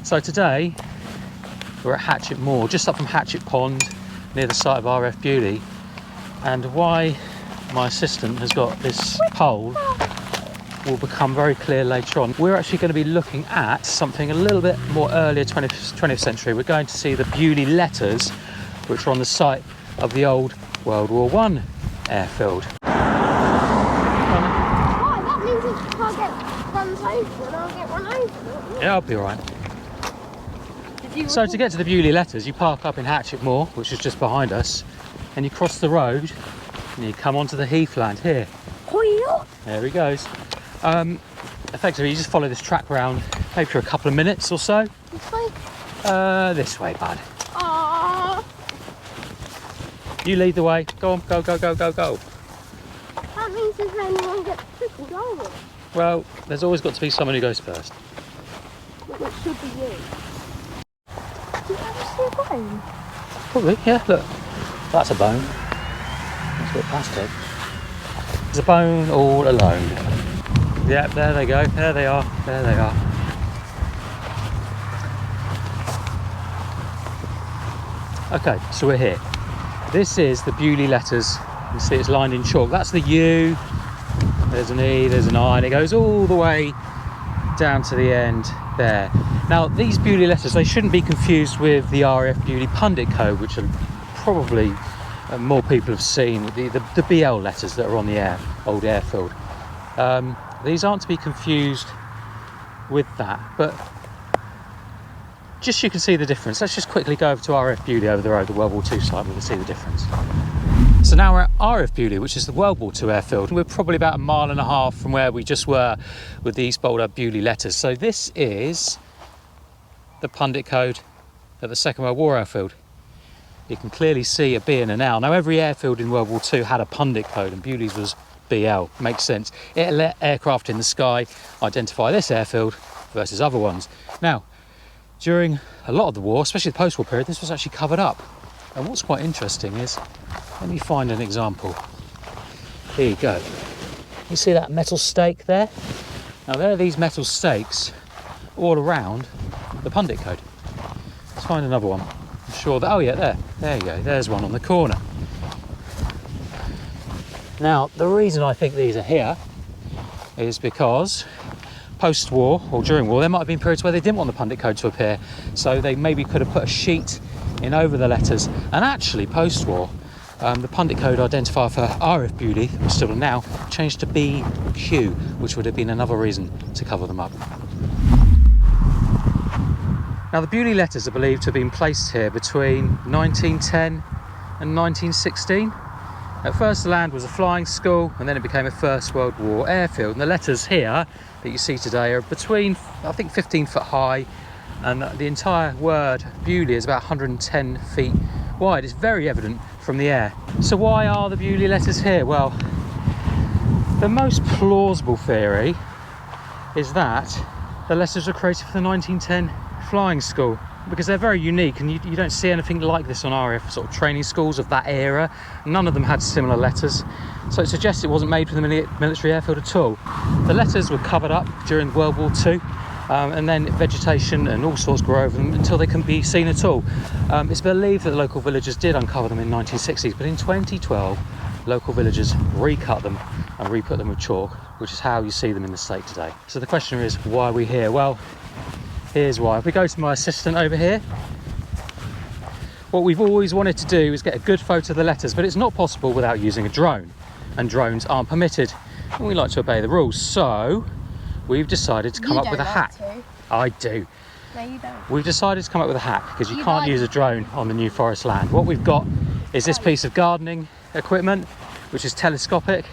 So today we're at Hatchet Moor, just up from Hatchet Pond, near the site of RAF Beaulieu. And why my assistant has got this pole will become very clear later on. We're actually going to be looking at something a little bit more earlier 20th century. We're going to see the Beaulieu Letters, which are on the site of the old World War I airfield. Why? That means if the car runs over, then I'll get run over. Yeah, I'll be all right. So to get to the Beaulieu Letters, you park up in Hatchet Moor, which is just behind us, and you cross the road and you come onto the heathland here. There he goes. Effectively, you just follow this track round, maybe for a couple of minutes or so. This way? This way, bud. Aww. You lead the way. Go on, go, go, go, go, go. That means there's anyone gets trickled over. Well, there's always got to be someone who goes first. Which should be you. Do you ever see a bone? Probably, yeah, look. That's a bone. That's a bit of plastic. There's a bone all alone. Yep, there they go. There they are. There they are. Okay, so we're here. This is the Beaulieu Letters. You see it's lined in chalk. That's the U. There's an E, there's an I, and it goes all the way down to the end there. Now, these Beaulieu Letters, they shouldn't be confused with the RAF Beaulieu Pundit code, which are probably more people have seen, the BL letters that are on the old airfield. These aren't to be confused with that, but just so you can see the difference, let's just quickly go over to RAF Beaulieu over the road, the World War II site, we can see the difference. So now we're at RAF Beaulieu, which is the World War II airfield. We're probably about 1.5 miles from where we just were with the East Boldre Beaulieu Letters. So this is the Pundit code at the Second World War airfield. You can clearly see a B and an L. Now, every airfield in World War II had a Pundit code, and Beaulieu's was BL. Makes sense. It let aircraft in the sky identify this airfield versus other ones. Now, during a lot of the war, especially the post-war period, this was actually covered up. And what's quite interesting is, let me find an example. Here you go. You see that metal stake there? Now, there are these metal stakes all around the Pundit code. Let's find another one. I'm sure that, oh yeah, there you go. There's one on the corner. Now, the reason I think these are here is because post-war or during war, there might have been periods where they didn't want the Pundit code to appear, so they maybe could have put a sheet in over the letters. And actually, post-war, the Pundit code identifier for RAF Beaulieu, which still now, changed to BQ, which would have been another reason to cover them up. Now, the Beaulieu Letters are believed to have been placed here between 1910 and 1916. At first, the land was a flying school, and then it became a First World War airfield. And the letters here that you see today are between, I think, 15 foot high, and the entire word Beaulieu is about 110 feet wide. It's very evident from the air. So why are the Beaulieu Letters here? Well, the most plausible theory is that the letters were created for the 1910 flying school, because they're very unique, and you don't see anything like this on RAF sort of training schools of that era. None of them had similar letters, so it suggests it wasn't made for the military airfield at all. The letters were covered up during World War II, and then vegetation and all sorts grew over them until they couldn't be seen at all. It's believed that the local villagers did uncover them in the 1960s, but in 2012 local villagers recut them and re-put them with chalk, which is how you see them in the state today. So the question is, why are we here? Well, here's why. If we go to my assistant over here, what we've always wanted to do is get a good photo of the letters, but it's not possible without using a drone, and drones aren't permitted, and we like to obey the rules. So we've decided to come up with a hack. I do. No, you don't. We've decided to come up with a hack because you can't use a drone on the New Forest land. What we've got is this piece of gardening equipment, which is telescopic.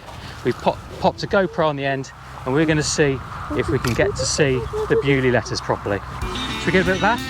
We've popped a GoPro on the end, and we're going to see if we can get to see the Beaulieu Letters properly. Should we give it a bash?